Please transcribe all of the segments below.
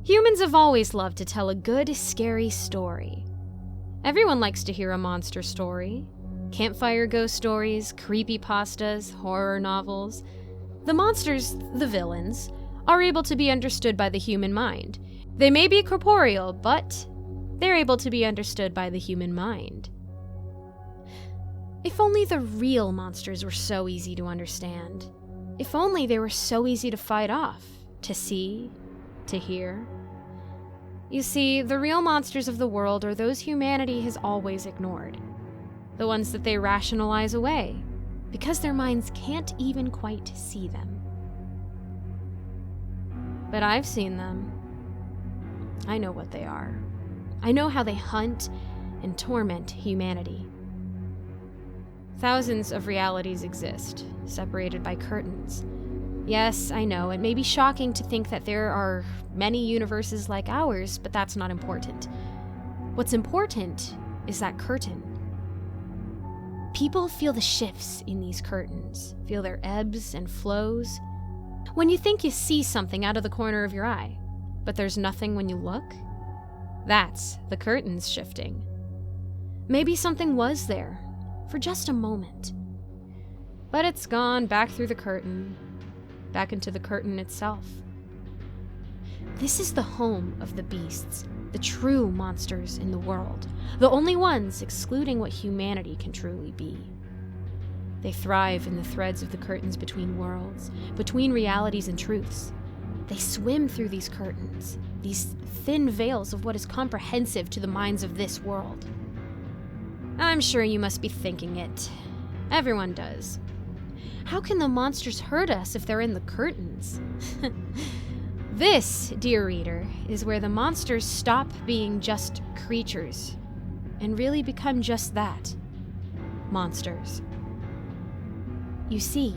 Humans have always loved to tell a good, scary story. Everyone likes to hear a monster story. Campfire ghost stories, creepypastas, horror novels. The monsters, the villains, are able to be understood by the human mind. They may be corporeal, but they're able to be understood by the human mind. If only the real monsters were so easy to understand. If only they were so easy to fight off, to see, to hear. You see, the real monsters of the world are those humanity has always ignored. The ones that they rationalize away, because their minds can't even quite see them. But I've seen them. I know what they are. I know how they hunt and torment humanity. Thousands of realities exist, separated by curtains. Yes, I know, it may be shocking to think that there are many universes like ours, but that's not important. What's important is that curtain. People feel the shifts in these curtains, feel their ebbs and flows. When you think you see something out of the corner of your eye, but there's nothing when you look, that's the curtains shifting. Maybe something was there, for just a moment. But it's gone back through the curtain, back into the curtain itself. This is the home of the beasts, the true monsters in the world, the only ones excluding what humanity can truly be. They thrive in the threads of the curtains between worlds, between realities and truths. They swim through these curtains, these thin veils of what is comprehensive to the minds of this world. I'm sure you must be thinking it. Everyone does. How can the monsters hurt us if they're in the curtains? This, dear reader, is where the monsters stop being just creatures and really become just that, monsters. You see,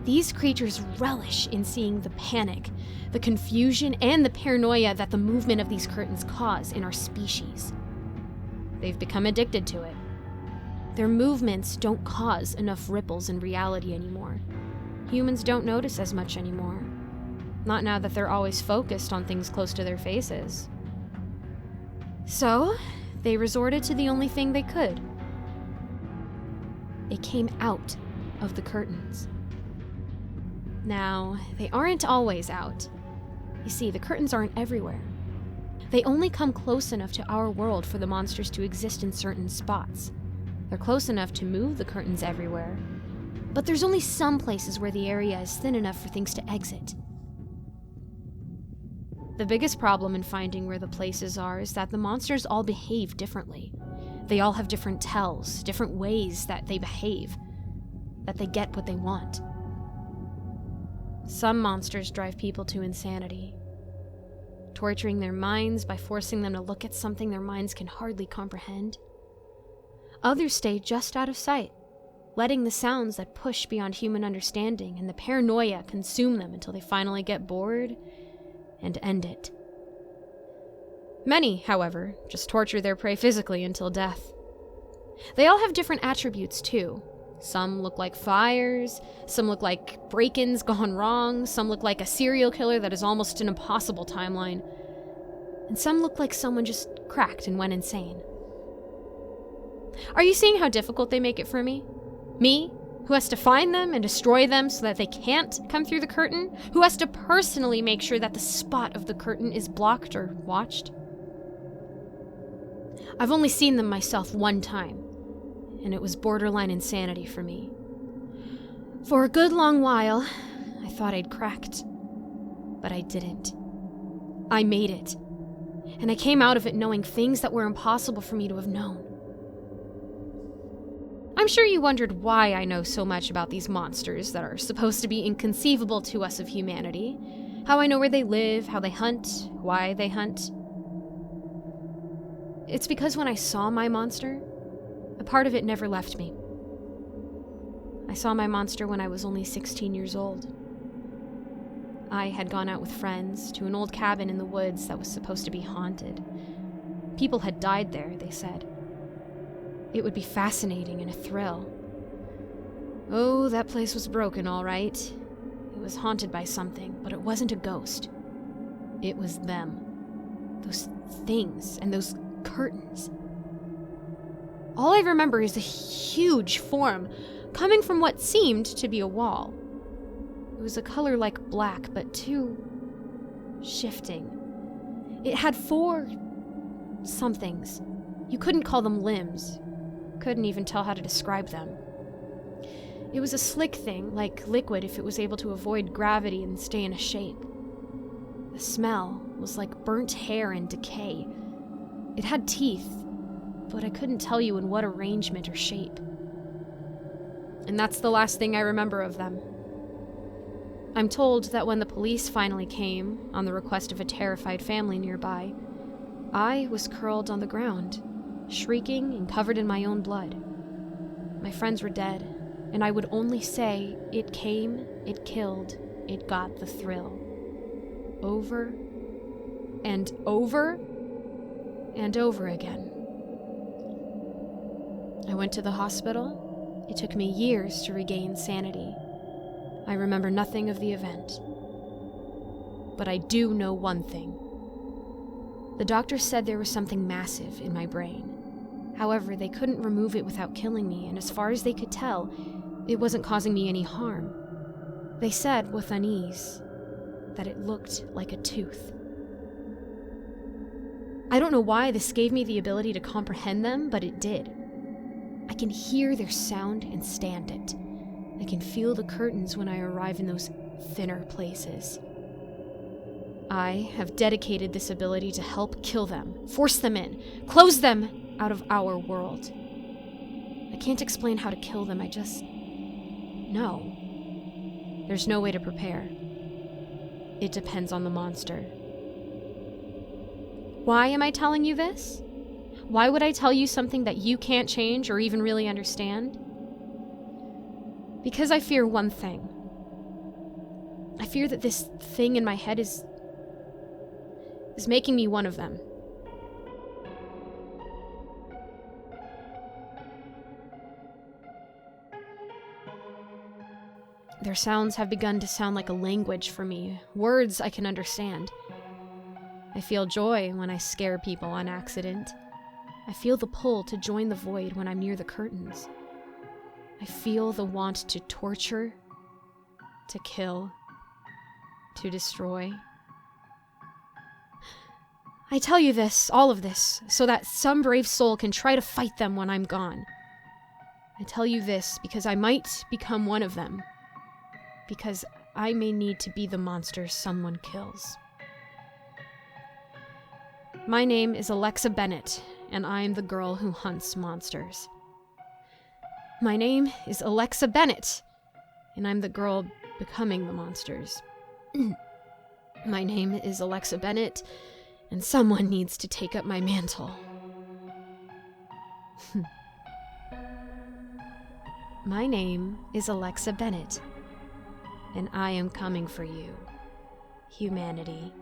these creatures relish in seeing the panic, the confusion, and the paranoia that the movement of these curtains cause in our species. They've become addicted to it. Their movements don't cause enough ripples in reality anymore. Humans don't notice as much anymore. Not now that they're always focused on things close to their faces. So, they resorted to the only thing they could. They came out of the curtains. Now, they aren't always out. You see, the curtains aren't everywhere. They only come close enough to our world for the monsters to exist in certain spots. They're close enough to move the curtains everywhere. But there's only some places where the area is thin enough for things to exit. The biggest problem in finding where the places are is that the monsters all behave differently. They all have different tells, different ways that they behave, that they get what they want. Some monsters drive people to insanity, torturing their minds by forcing them to look at something their minds can hardly comprehend. Others stay just out of sight, letting the sounds that push beyond human understanding and the paranoia consume them until they finally get bored and end it. Many, however, just torture their prey physically until death. They all have different attributes, too. Some look like fires, some look like break-ins gone wrong, some look like a serial killer that is almost an impossible timeline, and some look like someone just cracked and went insane. Are you seeing how difficult they make it for me? Me, who has to find them and destroy them so that they can't come through the curtain? Who has to personally make sure that the spot of the curtain is blocked or watched? I've only seen them myself one time, and it was borderline insanity for me. For a good long while, I thought I'd cracked, but I didn't. I made it, and I came out of it knowing things that were impossible for me to have known. I'm sure you wondered why I know so much about these monsters that are supposed to be inconceivable to us of humanity, how I know where they live, how they hunt, why they hunt. It's because when I saw my monster, a part of it never left me. I saw my monster when I was only 16 years old. I had gone out with friends to an old cabin in the woods that was supposed to be haunted. People had died there, they said. It would be fascinating and a thrill. Oh, that place was broken, all right. It was haunted by something, but it wasn't a ghost. It was them. Those things and those curtains. All I remember is a huge form coming from what seemed to be a wall. It was a color like black, but too shifting. It had 4 somethings. You couldn't call them limbs. Couldn't even tell how to describe them. It was a slick thing, like liquid if it was able to avoid gravity and stay in a shape. The smell was like burnt hair and decay. It had teeth, but I couldn't tell you in what arrangement or shape. And that's the last thing I remember of them. I'm told that when the police finally came, on the request of a terrified family nearby, I was curled on the ground, shrieking and covered in my own blood. My friends were dead, and I would only say, it came, it killed, it got the thrill. Over and over and over again. I went to the hospital. It took me years to regain sanity. I remember nothing of the event. But I do know one thing. The doctor said there was something massive in my brain. However, they couldn't remove it without killing me, and as far as they could tell, it wasn't causing me any harm. They said, with unease, that it looked like a tooth. I don't know why this gave me the ability to comprehend them, but it did. I can hear their sound and stand it. I can feel the curtains when I arrive in those thinner places. I have dedicated this ability to help kill them, force them in, close them out of our world. I can't explain how to kill them, I just know. There's no way to prepare. It depends on the monster. Why am I telling you this? Why would I tell you something that you can't change or even really understand? Because I fear one thing. I fear that this thing in my head is making me one of them. Their sounds have begun to sound like a language for me, words I can understand. I feel joy when I scare people on accident. I feel the pull to join the void when I'm near the curtains. I feel the want to torture, to kill, to destroy. I tell you this, all of this, so that some brave soul can try to fight them when I'm gone. I tell you this because I might become one of them. Because I may need to be the monster someone kills. My name is Alexa Bennett, and I'm the girl who hunts monsters. My name is Alexa Bennett, and I'm the girl becoming the monsters. My name is Alexa Bennett, and someone needs to take up my mantle. My name is Alexa Bennett, and I am coming for you, humanity.